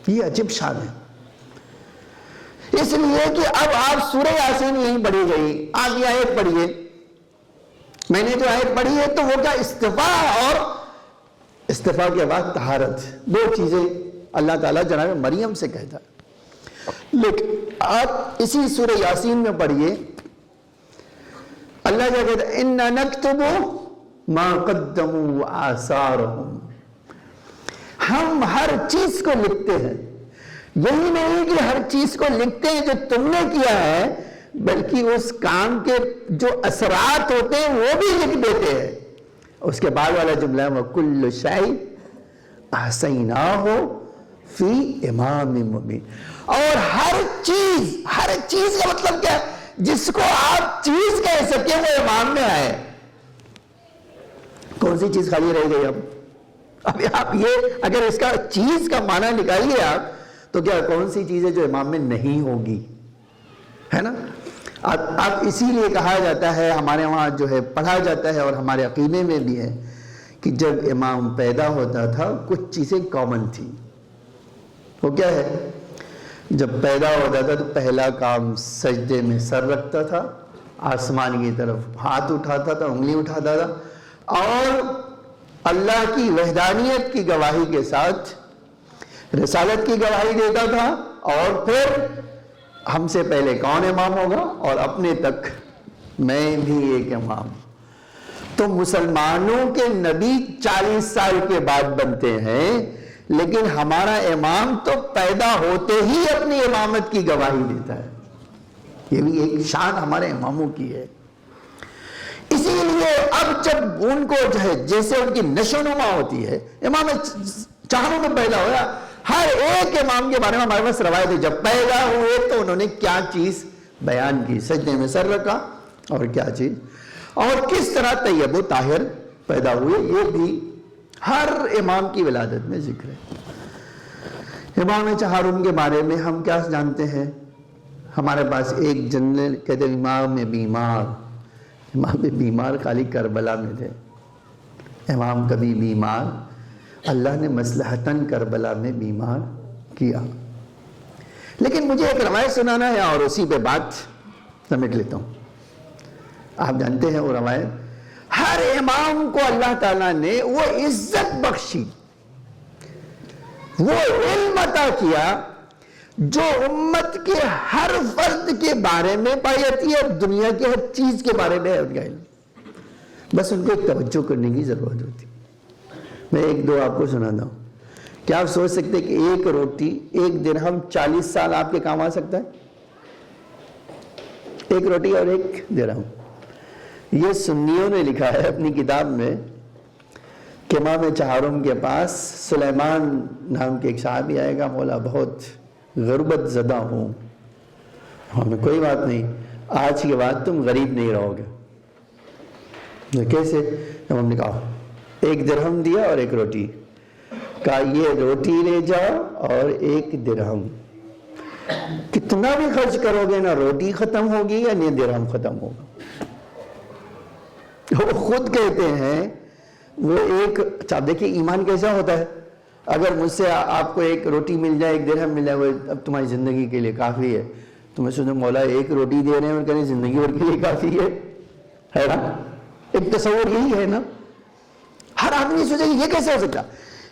یہ عجب شان ہے. اس لیے کہ اب آپ سورہ یاسین یہیں پڑھی گئی، آپ یہ آیت پڑھیے. میں نے جو آیت پڑھی ہے تو وہ کیا استفاء اور استفاء کے بعد طہارت، دو چیزیں اللہ تعالیٰ جناب مریم سے کہتا ہے. لیکن آپ اسی سورہ یاسین میں پڑھیے اللہ کیا کہتا ہے، اِنَّا نَكْتُبُ مَا قَدَّمُوا آثَارَهُمْ. ہم ہر چیز کو لکھتے ہیں. یہی نہیں کہ ہر چیز کو لکھتے ہیں جو تم نے کیا ہے، بلکہ اس کام کے جو اثرات ہوتے ہیں وہ بھی لکھ دیتے ہیں. اس کے بعد والا جملہ ہے وَكُلُّ شَيْءٍ أَحْصَيْنَاهُ فِي إِمَامٍ مُبِينٍ. اور ہر چیز کا مطلب کیا ہے؟ جس کو آپ چیز کہہ سکیں وہ امام میں آئے. کون سی چیز خالی رہ گئی؟ اب آپ یہ اگر اس کا چیز کا معنی نکالیے آپ تو کیا کون سی چیز ہے جو امام میں نہیں ہوگی، ہے نا. اب اسی لیے کہا جاتا ہے، ہمارے وہاں جو ہے پڑھا جاتا ہے اور ہمارے عقیدے میں بھی ہے کہ جب امام پیدا ہوتا تھا کچھ چیزیں کامن تھی. وہ کیا ہے؟ جب پیدا ہوتا تھا تو پہلا کام سجدے میں سر رکھتا تھا، آسمان کی طرف ہاتھ اٹھاتا تھا، انگلی اٹھاتا تھا، اور اللہ کی وحدانیت کی گواہی کے ساتھ رسالت کی گواہی دیتا تھا. اور پھر ہم سے پہلے کون امام ہوگا، اور اپنے تک میں بھی ایک امام. تو مسلمانوں کے نبی 40 سال کے بعد بنتے ہیں، لیکن ہمارا امام تو پیدا ہوتے ہی اپنی امامت کی گواہی دیتا ہے. یہ بھی ایک شان ہمارے اماموں کی ہے. اسی لیے اب جب ان کو جو ہے جیسے ان کی نشو نما ہوتی ہے، امام چاروں میں پیدا ہوا، ہر ایک امام کے بارے میں ہمارے پاس روایت ہے جب پیدا ہوئے تو انہوں نے کیا چیز بیان کی، سجدے میں سر رکھا، اور کیا چیز، اور کس طرح طیب و طاہر پیدا ہوئے. یہ بھی ہر امام کی ولادت میں ذکر ہے. امام چہارم کے بارے میں ہم کیا جانتے ہیں؟ ہمارے پاس ایک جنرل کہتے ہیں امام بیمار خالی کربلا میں تھے. امام کبھی بیمار، اللہ نے مصلحتاً کربلا میں بیمار کیا. لیکن مجھے ایک روایت سنانا ہے اور اسی پہ بات سمیٹ لیتا ہوں. آپ جانتے ہیں وہ روایت، ہر امام کو اللہ تعالیٰ نے وہ عزت بخشی، وہ علم عطا کیا جو امت کے ہر فرد کے بارے میں پائی جاتی ہے، اور دنیا کے ہر چیز کے بارے میں ہے ان کا علم. بس ان کو توجہ کرنے کی ضرورت ہوتی. میں ایک دو آپ کو سناتا ہوں. کیا آپ سوچ سکتے کہ ایک روٹی 1 درہم 40 سال آپ کے کام آ سکتا ہے؟ ایک روٹی اور 1 درہم. یہ سنیوں نے لکھا ہے اپنی کتاب میں کہ امام چہارم کے پاس سلیمان نام کے ایک صحابی آئے گا، مولا بہت غربت زدہ ہوں. ہمیں کوئی بات نہیں، آج کے بعد تم غریب نہیں رہو گے. کیسے؟ ہم نے کہا 1 درہم دیا اور 1 روٹی. کہا یہ روٹی لے جاؤ اور 1 درہم. کتنا بھی خرچ کرو گے نہ روٹی ختم ہوگی یا نہ درہم ختم ہوگا. وہ خود کہتے ہیں وہ ایک، آپ دیکھیں ایمان کیسا ہوتا ہے. اگر مجھ سے آپ کو 1 روٹی مل جائے، 1 درہم مل جائے، وہ اب تمہاری زندگی کے لیے کافی ہے. تو میں سوچوں مولا 1 روٹی دے رہے ہیں اور کہیں زندگی بھر کے لیے کافی ہے نا. ایک تصور یہی ہے نا. ہر آدمی سوچے کہ یہ کیسے ہو سکتا.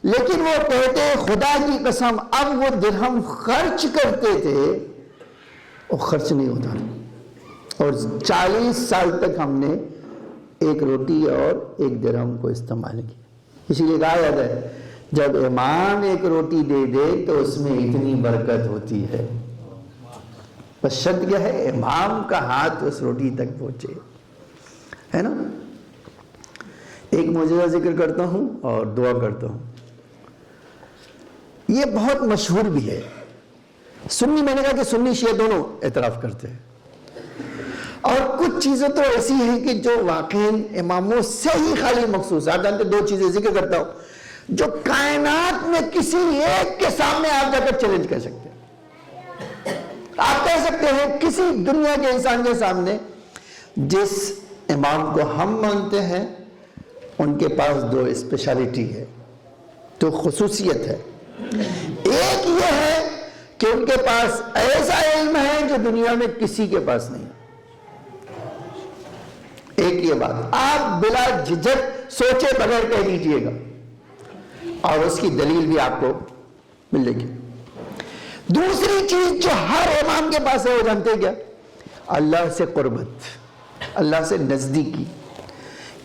لیکن وہ کہتے خدا کی قسم اب وہ درہم خرچ کرتے تھے، وہ خرچ نہیں ہوتا. اور 40 سال تک ہم نے 1 روٹی اور 1 درہم کو استعمال کیا. اسی لیے کہا جاتا ہے جب امام 1 روٹی دے دے تو اس میں اتنی برکت ہوتی ہے. بس شرط کیا ہے؟ امام کا ہاتھ اس روٹی تک پہنچے، ہے نا. ایک معجزہ ذکر کرتا ہوں اور دعا کرتا ہوں. یہ بہت مشہور بھی ہے. سنی، میں نے کہا کہ سنی شیعہ دونوں اعتراف کرتے ہیں. اور کچھ چیزیں تو ایسی ہیں کہ جو واقعی اماموں سے ہی خالی مخصوص ہے. آپ جانتے 2 چیزیں ذکر کرتا ہوں جو کائنات میں کسی ایک کے سامنے آپ جا کر چیلنج کر سکتے ہیں. آپ کہہ سکتے ہیں کسی دنیا کے انسان کے سامنے جس امام کو ہم مانتے ہیں ان کے پاس 2 اسپیشلٹی ہے، 2 خصوصیت ہے. ایک یہ ہے کہ ان کے پاس ایسا علم ہے جو دنیا میں کسی کے پاس نہیں. ایک یہ بات آپ بلا جھجک سوچے بغیر کہہ دیجئے گا اور اس کی دلیل بھی آپ کو ملے گی. دوسری چیز جو ہر امام کے پاس ہے وہ جانتے کیا؟ اللہ سے قربت، اللہ سے نزدیکی.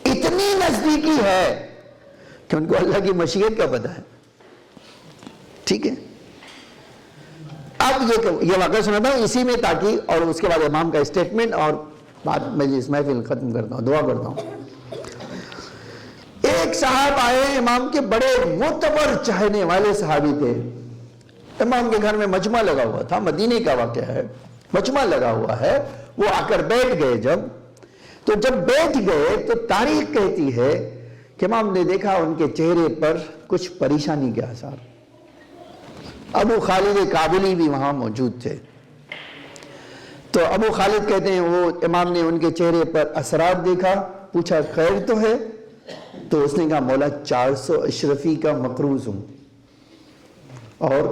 اتنی نزدیکی ہے کہ ان کو اللہ کی مشیت کا پتہ ہے. ٹھیک ہے. اب یہ واقعہ سناتا ہوں اسی میں تاکہ، اور اس کے بعد امام کا اسٹیٹمنٹ اور بعد مجلس محفل ختم کرتا ہوں، دعا کرتا ہوں. ایک صاحب آئے امام کے، بڑے معتبر چاہنے والے صحابی تھے. امام کے گھر میں مجمع لگا ہوا تھا، مدینے کا واقعہ ہے، مجمع لگا ہوا ہے. وہ آ کر بیٹھ گئے. جب بیٹھ گئے تو تاریخ کہتی ہے کہ امام نے دیکھا ان کے چہرے پر کچھ پریشانی کے آثار. ابو خالد کابلی بھی وہاں موجود تھے. تو ابو خالد کہتے ہیں وہ امام نے ان کے چہرے پر اثرات دیکھا، پوچھا خیر تو ہے؟ تو اس نے کہا مولا 400 اشرفی کا مقروض ہوں اور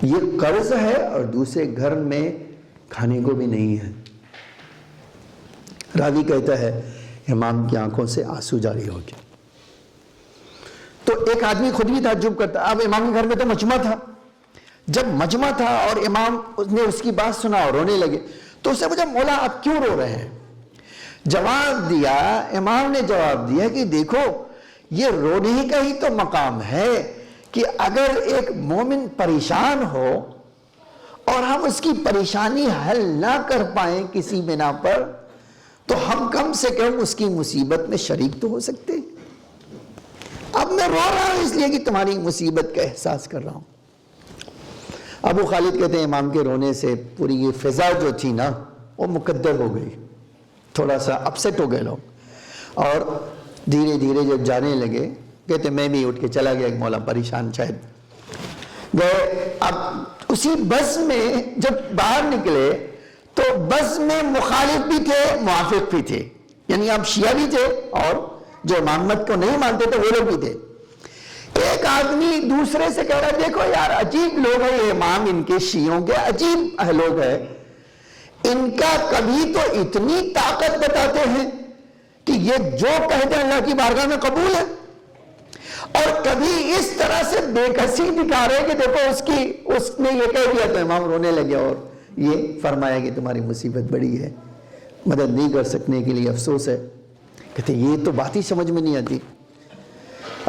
یہ قرض ہے اور دوسرے گھر میں کھانے کو بھی نہیں ہے. راوی کہتا ہے امام کی آنکھوں سے آنسو جاری ہو گئے. تو ایک آدمی خود بھی تعجب کرتا. اب امام کے گھر میں تو مجمع تھا. جب مجمع تھا اور امام نے اس کی بات سنا اور رونے لگے تو اس سے پوچھا مولا آپ کیوں رو رہے ہیں؟ جواب دیا، امام نے جواب دیا کہ دیکھو یہ رونے کا ہی تو مقام ہے کہ اگر ایک مومن پریشان ہو اور ہم اس کی پریشانی حل نہ کر پائیں کسی بنا پر تو ہم کم سے کم اس کی مصیبت میں شریک تو ہو سکتے ہیں. اب میں رو رہا ہوں اس لیے کہ تمہاری مصیبت کا احساس کر رہا ہوں. ابو خالد کہتے ہیں امام کے رونے سے پوری یہ فضا جو تھی نا وہ مقدر ہو گئی. تھوڑا سا اپسیٹ ہو گئے لوگ اور دھیرے دھیرے جب جانے لگے کہتے میں بھی اٹھ کے چلا گیا کہ مولا پریشان شاید گئے. اب اسی بس میں جب باہر نکلے تو بس میں مخالف بھی تھے موافق بھی تھے، یعنی اب شیعہ بھی تھے اور جو امامت کو نہیں مانتے تھے وہ لوگ بھی تھے. ایک آدمی دوسرے سے کہہ رہا دیکھو یار عجیب لوگ ہیں یہ امام، ان کے شیعوں کے عجیب لوگ ہیں، ان کا کبھی تو اتنی طاقت بتاتے ہیں کہ یہ جو کہتے ہیں اللہ کی بارگاہ میں قبول ہے، اور کبھی اس طرح سے بے کسی دکھا رہے کہ دیکھو اس نے یہ کہہ دیا تو امام رونے لگے اور یہ فرمایا کہ تمہاری مصیبت بڑی ہے، مدد نہیں کر سکنے کے لیے افسوس ہے. کہتے یہ تو بات ہی سمجھ میں نہیں آتی.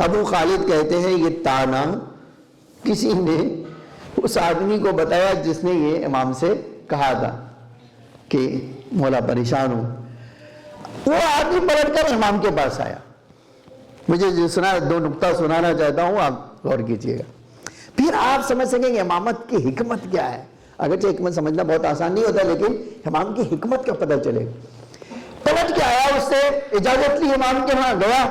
ابو خالد کہتے ہیں یہ تانا کسی نے اس آدمی کو بتایا جس نے یہ امام سے کہا تھا کہ مولا پریشان ہوں. وہ آدمی پلٹ کر امام کے پاس آیا. مجھے جو دو نقطہ سنانا چاہتا ہوں، آپ غور کیجیے گا، پھر آپ سمجھ سکیں گے امامت کی حکمت کیا ہے. اگرچہ حکمت سمجھنا بہت آسان نہیں ہوتا، لیکن امام کی حکمت کا پتہ چلے گا. پلٹ کے آیا، اس سے اجازت لی، امام کے وہاں گیا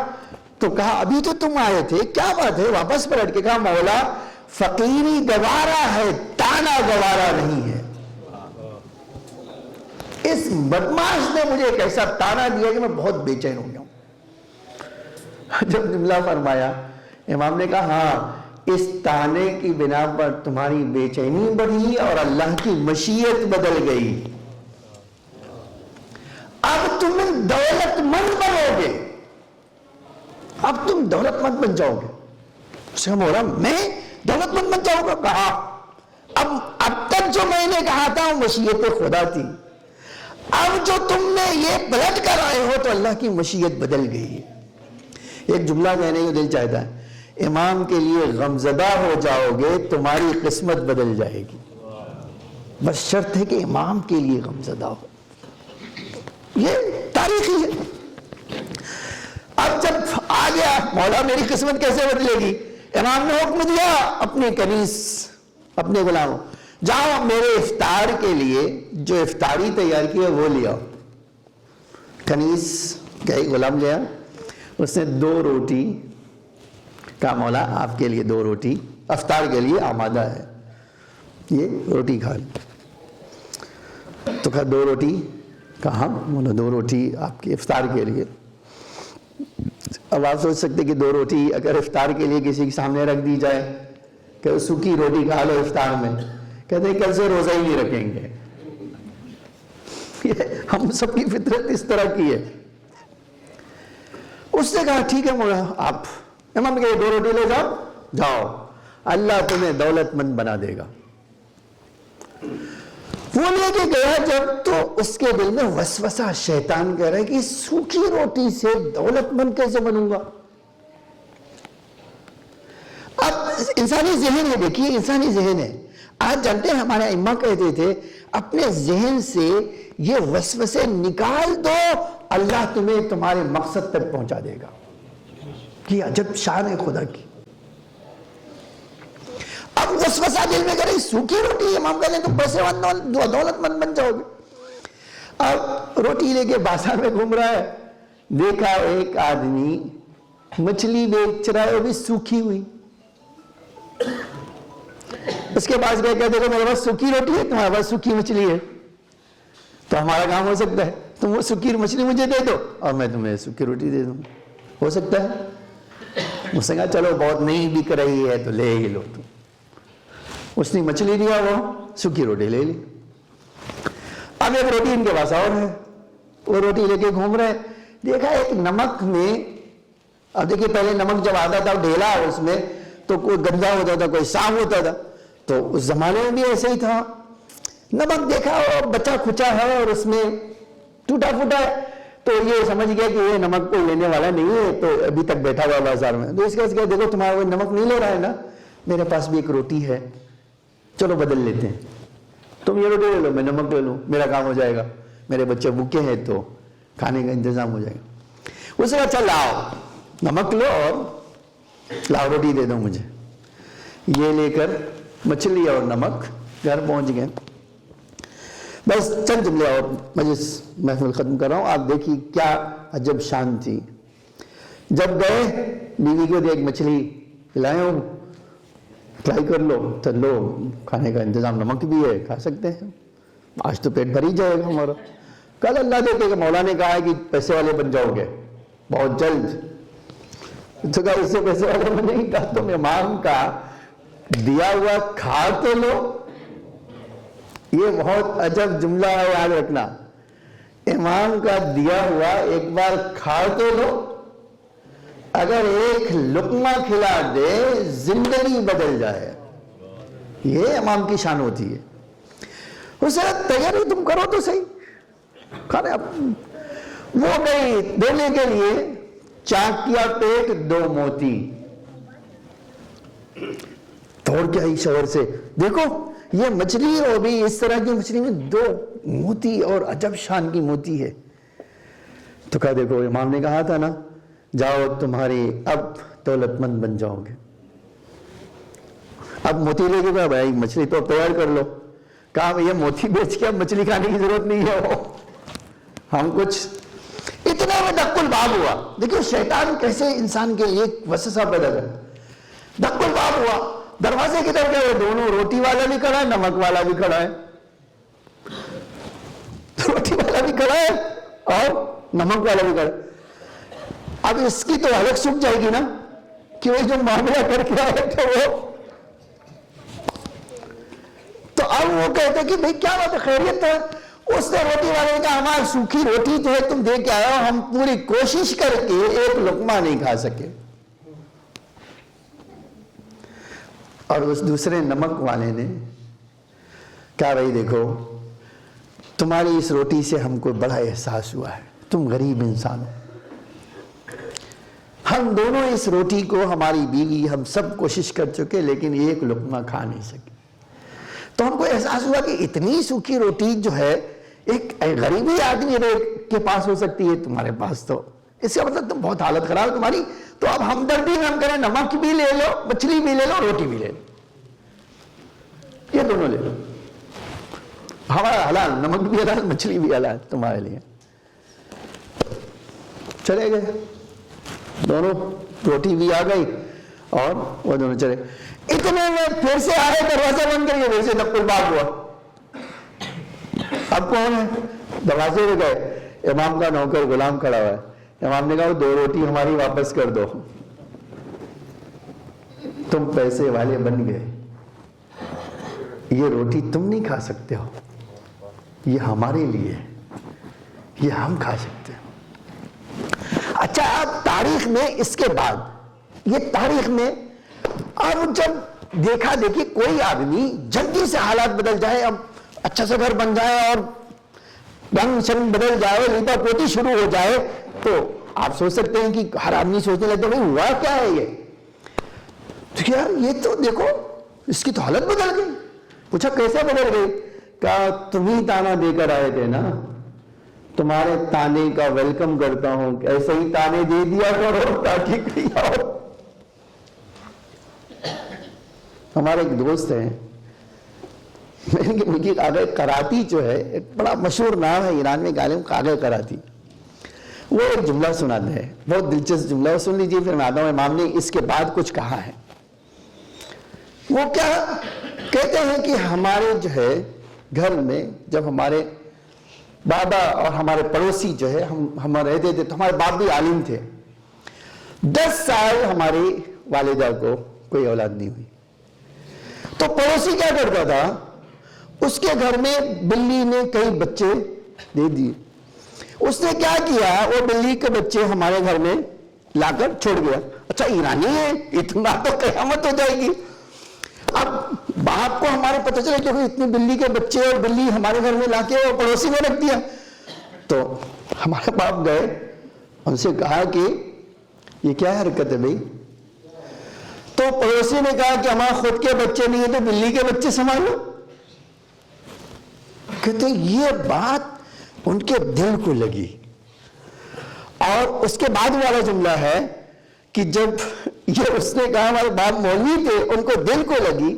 تو کہا ابھی تو تم آئے تھے، کیا بات ہے؟ واپس پلٹ کے کہا مولا فقیری گوارا ہے، تانا گوارا نہیں ہے. اس بدماش نے مجھے ایک ایسا تانا دیا کہ میں بہت بے چین ہو گیا ہوں. جب جملہ فرمایا، امام نے کہا ہاں اس تانے کی بنا پر تمہاری بے چینی بڑھی اور اللہ کی مشیت بدل گئی. اب تم دولت مند بنو گے، اب تم دولت مند بن جاؤ گے. اسے مولا میں دولت مند بن جاؤں گا؟ کہا اب تک جو میں نے کہا تھا وہ مشیت خدا تھی، اب جو تم نے یہ پلٹ کر آئے ہو تو اللہ کی مشیت بدل گئی. ایک جملہ کہنے کو دل چاہتا ہے، امام کے لیے غمزدہ ہو جاؤ گے تمہاری قسمت بدل جائے گی، بس شرط ہے کہ امام کے لیے غمزدہ ہو. یہ تاریخی ہے. اب جب آ گیا مولا میری قسمت کیسے بدلے گی؟ امام نے حکم دیا اپنے کنیز، اپنے غلاموں، جاؤ میرے افطار کے لیے جو افطاری تیار کی ہے وہ لے آؤ. کنیز گئے، غلام لیا، اس نے 2 روٹی کہا مولا آپ کے لیے 2 روٹی افطار کے لیے آمادہ ہے، یہ روٹی کھا لیں. تو کہا 2 روٹی، کہا مولا 2 روٹی آپ کے افطار کے لیے. اب آپ سوچ سکتے کہ 2 روٹی اگر افطار کے لیے کسی کے سامنے رکھ دی جائے کہ سوکھی روٹی کھا لو افطار میں، کہتے ہیں کل سے روزہ ہی نہیں رکھیں گے. ہم سب کی فطرت اس طرح کی ہے. اس نے کہا ٹھیک ہے مولا آپ، امام کے 2 روٹی لے جاؤ، جاؤ اللہ تمہیں دولت مند بنا دے گا. وہ لے کے گیا جب، تو اس کے دل میں وسوسہ، شیطان کہہ رہا ہے کہ سوکھی روٹی سے دولت مند کیسے بنوں گا. اب انسانی ذہن ہے، دیکھیے انسانی ذہن ہے. آج جانتے ہیں ہمارے ائمہ کہتے تھے اپنے ذہن سے یہ وسوسے نکال دو، اللہ تمہیں تمہارے مقصد تک پہنچا دے گا. یہ عجب شان ہے خدا کی. اب وسوسہ دل میں کرے سوکھی روٹی امام کہہ لیں تو پیسے مند دولت مند بن جاؤ گے. اب روٹی لے کے بازار میں گھوم رہا ہے، دیکھا ایک آدمی مچھلی بیچ رہا ہے، وہ بھی سوکھی ہوئی. اس کے پاس گئے، کہتے ہیں میرے پاس سوکھی روٹی ہے، تمہارے پاس سوکھی مچھلی ہے، تو ہمارا کام ہو سکتا ہے تم وہ سوکھی مچھلی مجھے دے دو اور میں تمہیں سوکھی روٹی دے دوں. ہو سکتا ہے؟ اس نے کہا چلو بہت نہیں بک رہی ہے تو لے ہی لو تم. اس نے مچھلی دیا، وہ سوکھی روٹی لے لی. اب ایک روٹی ان کے پاس اور ہے، وہ روٹی لے کے گھوم رہے، دیکھا ایک نمک میں، اب دیکھیے پہلے نمک جب آتا تھا ڈھیلا اس میں تو کوئی گندا ہوتا تھا، کوئی صاف ہوتا تھا، تو اس زمانے میں بھی ایسے ہی تھا. نمک دیکھا اور بچا کھچا ہے اور اس میں ٹوٹا پھوٹا ہے، تو یہ سمجھ گیا کہ یہ نمک کو لینے والا نہیں ہے، تو ابھی تک بیٹھا ہوا بازار میں. تو اس کے بعد دیکھو تمہارا وہ نمک نہیں لے رہا ہے نا، میرے پاس بھی ایک روٹی ہے، چلو بدل لیتے ہیں، تم یہ روٹی لے لو میں نمک لے لوں، میرا کام ہو جائے گا، میرے بچے بھوکے ہیں تو کھانے کا انتظام ہو جائے گا. اس نے کہا چل لاؤ نمک لو اور لاؤ روٹی دے دو مجھے. یہ لے کر مچھلی اور نمک گھر پہنچ گئے. بس چند جملے اور مجلس محفل ختم کر رہا ہوں. آپ دیکھیے کیا عجب شان تھی. جب گئے بیوی کو ایک مچھلی لائے ہو، ٹرائی کر لو، تو لو کھانے کا انتظام، نمک بھی ہے کھا سکتے ہیں، آج تو پیٹ بھر ہی جائے گا ہمارا. کل اللہ دیکھے کہ مولا نے کہا ہے کہ پیسے والے بن جاؤ گے بہت جلد. تو کہا اس سے پیسے والے میں نہیں کہا، تم امام کا دیا ہوا کھا تو لو. یہ بہت عجب جملہ ہے، یاد رکھنا. امام کا دیا ہوا ایک بار کھا تو لو، اگر ایک لقمہ کھلا دے زندگی بدل جائے. یہ امام کی شان ہوتی ہے. اسے تیاری تم کرو تو صحیح کھانے. وہ گئی دینے کے لیے، چاک کیا پیٹ، 2 موتی توڑ کے آئی شوہر سے، دیکھو یہ مچھلی ہو بھی اس طرح کی مچھلی میں 2 موتی اور عجب شان کی موتی ہے۔ تو کہا دیکھو امام نے کہا تھا نا جاؤ تمہاری اب دولت مند بن جاؤ گے۔ اب موتی لے کے کہا بھائی مچھلی تو تیار کر لو، کہا یہ موتی بیچ کے اب مچھلی کھانے کی ضرورت نہیں ہے، وہ ہم کچھ اتنا میں دق الباب ہوا۔ دیکھو شیطان کیسے انسان کے لیے وسوسہ پیدا کرتا۔ دق الباب ہوا، دروازے کی طرف گئے، دونوں روٹی والا بھی کھڑا ہے، نمک والا بھی کھڑا ہے، روٹی والا بھی کھڑا ہے اور نمک والا بھی کھڑا ہے۔ اب اس کی تو حلق سوکھ جائے گی نا کہ وہ جو معاملہ کر کے آئے تھے وہ، تو اب وہ کہتے کہ بھئی کیا بات ہے، خیریت ہے؟ اس نے روٹی والے نے کہا ہماری سوکھی روٹی تو ہے تم دے کے آئے ہو، ہم پوری کوشش کر کے ایک لقمہ نہیں کھا سکے۔ اور اس دوسرے نمک والے نے کہا بھائی دیکھو تمہاری اس روٹی سے ہم کو بڑا احساس ہوا ہے، تم غریب انسان ہو، ہم دونوں اس روٹی کو، ہماری بیوی ہم سب کوشش کر چکے لیکن ایک لقمہ کھا نہیں سکے۔ تو ہم کو احساس ہوا کہ اتنی سوکھی روٹی جو ہے ایک غریبی آدمی کے پاس ہو سکتی ہے، تمہارے پاس تو اس کا مطلب تم بہت حالت خراب ہے تمہاری، تو اب ہمدردی میں ہم کریں نمک بھی لے لو، مچھلی بھی لے لو، روٹی بھی لے لو، یہ دونوں لے لو، ہمارا حلال، نمک بھی حلال، مچھلی بھی حلال تمہارے لیے۔ چلے گئے دونوں، روٹی بھی آ گئی اور وہ دونوں چلے۔ اتنے میں پھر سے آئے، دروازہ بند کر کے پھر سے دق الباب ہوا۔ اب کون ہے؟ دروازے پہ گئے، امام کا نوکر غلام کھڑا ہوا ہے۔ امام نے کہا 2 روٹی ہماری واپس کر دو، تم پیسے والے بن گئے، یہ روٹی تم نہیں کھا سکتے ہو، یہ ہمارے لیے ہے، یہ ہم کھا سکتے ہیں۔ اچھا اب تاریخ میں اس کے بعد، یہ تاریخ میں اب جب دیکھا دیکھی کوئی آدمی جلدی سے حالات بدل جائے، اب اچھا سا گھر بن جائے اور رنگ شنگ بدل جائے، لیپا پوتی شروع ہو جائے، تو آپ سوچ سکتے ہیں کہ ہر آدمی سوچنے لگتا ہے ہوا کیا ہے یہ، تو کیا یہ تو دیکھو اس کی تو حالت بدل گئی۔ پوچھا کیسے بدل گئی؟ کہا تم ہی تانا دے کر آئے تھے نا، تمہارے تانے کا ویلکم کرتا ہوں، ایسے ہی تانے دے دیا کرو تاکہ کہیں آؤ۔ ہمارے ایک دوست ہیں، ان کی قاغہ کراتی جو ہے، ایک بڑا مشہور نام ہے ایران میں، عالم قاغہ کراتی، وہ ایک جملہ سناتے ہیں، بہت دلچسپ جملہ، وہ سن لیجیے پھر میں آتا ہوں امام نے اس کے بعد کچھ کہا ہے۔ وہ کیا کہتے ہیں کہ ہمارے جو ہے گھر میں جب ہمارے بابا اور ہمارے پڑوسی جو ہے ہم رہتے تھے تو ہمارے باپ بھی عالم تھے، 10 سال ہماری والدہ کو کوئی اولاد نہیں ہوئی، تو پڑوسی کیا کرتا تھا، اس کے گھر میں بلی نے کئی بچے دے دیے، اس نے کیا کیا، وہ بلی کے بچے ہمارے گھر میں لا کر چھوڑ گیا۔ اچھا ایرانی ہے، اتنا تو قیامت ہو جائے گی۔ اب باپ کو ہمارے پتہ چلے کہ اتنی بلی کے بچے اور بلی ہمارے گھر میں لا کے وہ پڑوسی میں رکھ دیا، تو ہمارے باپ گئے ان سے کہا کہ یہ کیا حرکت ہے بھائی؟ تو پڑوسی نے کہا کہ ہمارے خود کے بچے نہیں ہیں تو بلی کے بچے سنبھالو۔ کہتے یہ بات ان کے دل کو لگی، اور اس کے بعد والا جملہ ہے کہ جب یہ اس نے کہا ہمارے باپ مولوی تھے، ان کو دل کو لگی،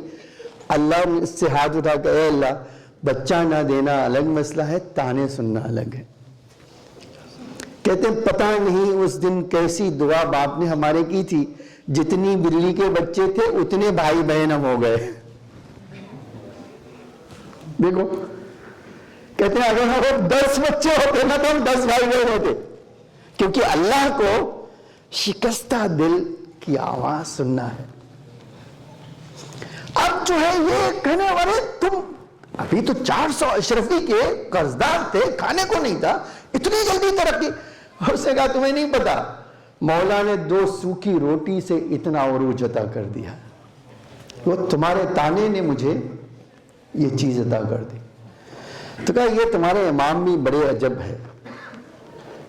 اللہ نے اس سے ہاتھ اٹھا کہ اے اللہ بچہ نہ دینا الگ مسئلہ ہے، تانے سننا الگ ہے۔ کہتے ہیں پتہ نہیں اس دن کیسی دعا باپ نے ہمارے کی تھی، جتنی بلی کے بچے تھے اتنے بھائی بہن ہم ہو گئے۔ دیکھو کہتے ہیں اگر ہم 10 بچے ہوتے نا تو ہم 10 بھائی بہن ہوتے، کیونکہ اللہ کو شکستہ دل کی آواز سننا ہے۔ اب جو ہے یہ کہنے والے تم ابھی تو 400 اشرفی کے قرضدار تھے، کھانے کو نہیں تھا، اتنی جلدی ترقی۔ اس نے کہا تمہیں نہیں پتا مولا نے 2 سوکھی روٹی سے اتنا عروج عطا کر دیا، وہ تمہارے تانے نے مجھے یہ چیز عطا کر دی۔ تو کہا یہ تمہارے امام بھی بڑے عجب ہے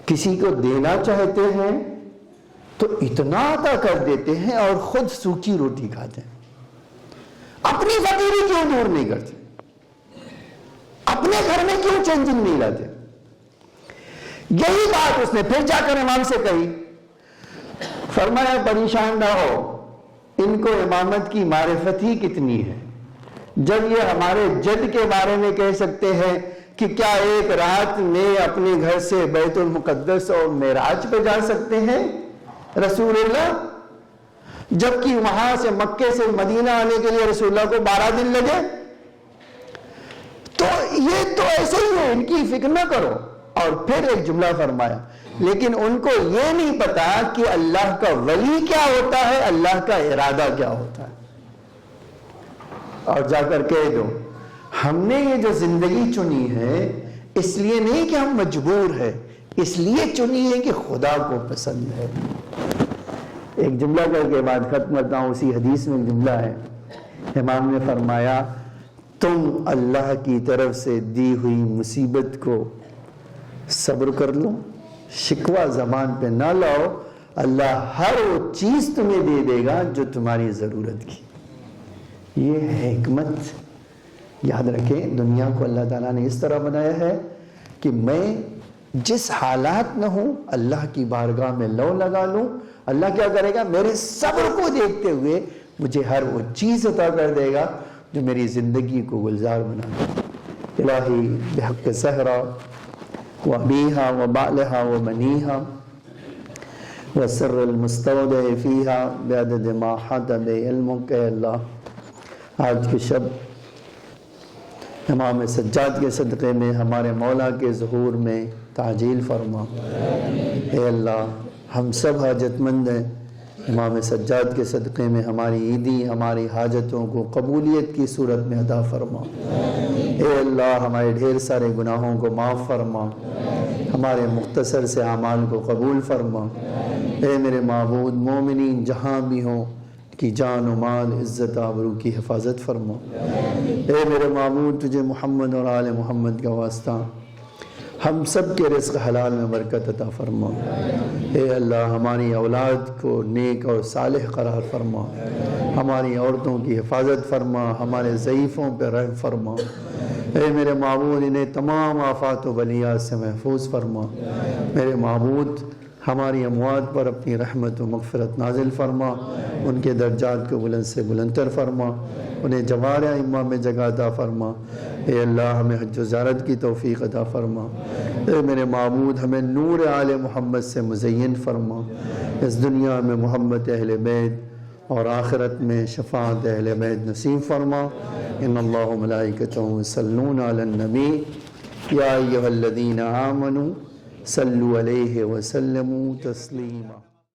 کسی کو دینا چاہتے ہیں تو اتنا عطا کر دیتے ہیں اور خود سوکھی روٹی کھاتے ہیں. اپنی فقیری کیوں دور نہیں کرتے؟ اپنے گھر میں کیوں چینجنگ نہیں لاتے؟ یہی بات اس نے پھر جا کر امام سے کہی. فرمایا پریشان نہ ہو، ان کو امامت کی معرفت ہی کتنی ہے. جب یہ ہمارے جد کے بارے میں کہہ سکتے ہیں کہ کیا ایک رات میں اپنے گھر سے بیت المقدس اور معراج پہ جا سکتے ہیں رسول اللہ، جبکہ وہاں سے مکے سے مدینہ آنے کے لیے رسول اللہ کو 12 دن لگے. تو یہ تو ایسے ہی ہے، ان کی فکر نہ کرو. اور پھر ایک جملہ فرمایا، لیکن ان کو یہ نہیں پتا کہ اللہ کا ولی کیا ہوتا ہے، اللہ کا ارادہ کیا ہوتا ہے. اور جا کر کہہ دو، ہم نے یہ جو زندگی چنی ہے اس لیے نہیں کہ ہم مجبور ہیں، اس لیے چنی ہے کہ خدا کو پسند ہے. ایک جملہ کر کے بعد ختم کرتا ہوں. اسی حدیث میں ایک جملہ ہے، امام نے فرمایا تم اللہ کی طرف سے دی ہوئی مصیبت کو صبر کر لو، شکوہ زبان پہ نہ لاؤ، اللہ ہر وہ چیز تمہیں دے دے گا جو تمہاری ضرورت کی. یہ ہے حکمت. یاد رکھیں، دنیا کو اللہ تعالیٰ نے اس طرح بنایا ہے کہ میں جس حالات میں ہوں اللہ کی بارگاہ میں لو لگا لوں. اللہ کیا کرے گا؟ میرے صبر کو دیکھتے ہوئے مجھے ہر وہ چیز عطا کر دے گا جو میری زندگی کو گلزار بنا دے. الہی بحق سہرا وابیہا وبعلہا ومنیہا وسر المستودع فیہا بعدد ما حدب علمک. اے اللہ، آج کے شب امام سجاد کے صدقے میں ہمارے مولا کے ظہور میں تعجیل فرما. اے اللہ، ہم سب حاجت مند ہیں، امام سجاد کے صدقے میں ہماری عیدی، ہماری حاجتوں کو قبولیت کی صورت میں عطا فرما. اے اللہ، ہمارے ڈھیر سارے گناہوں کو معاف فرما، ہمارے مختصر سے اعمال کو قبول فرما. اے میرے معبود، مومنین جہاں بھی ہوں کی جان و مال، عزت آبرو کی حفاظت فرما. اے میرے معبود، تجھے محمد اور آل محمد کا واسطہ ہم سب کے رزق حلال میں برکت عطا فرما. اے اللہ، ہماری اولاد کو نیک اور صالح قرار فرما، ہماری عورتوں کی حفاظت فرما، ہمارے ضعیفوں پہ رحم فرما. اے میرے معبود، انہیں تمام آفات و بلیات سے محفوظ فرما. میرے معبود، ہماری اموات پر اپنی رحمت و مغفرت نازل فرما، ان کے درجات کو بلند سے بلندتر فرما، انہیں جوار ائمہ میں جگہ عطا فرما. اے اللہ، ہمیں حج و زیارت کی توفیق عطا فرما. اے میرے معبود، ہمیں نور آل محمد سے مزین فرما. اس دنیا میں محمد اہل بیت اور آخرت میں شفاعت اہل بیت نصیب فرما. ان اللہ ملائکتہ یصلون علی النبی یا ایھا الذین آمنوا صلوا علیہ وسلموا تسلیما.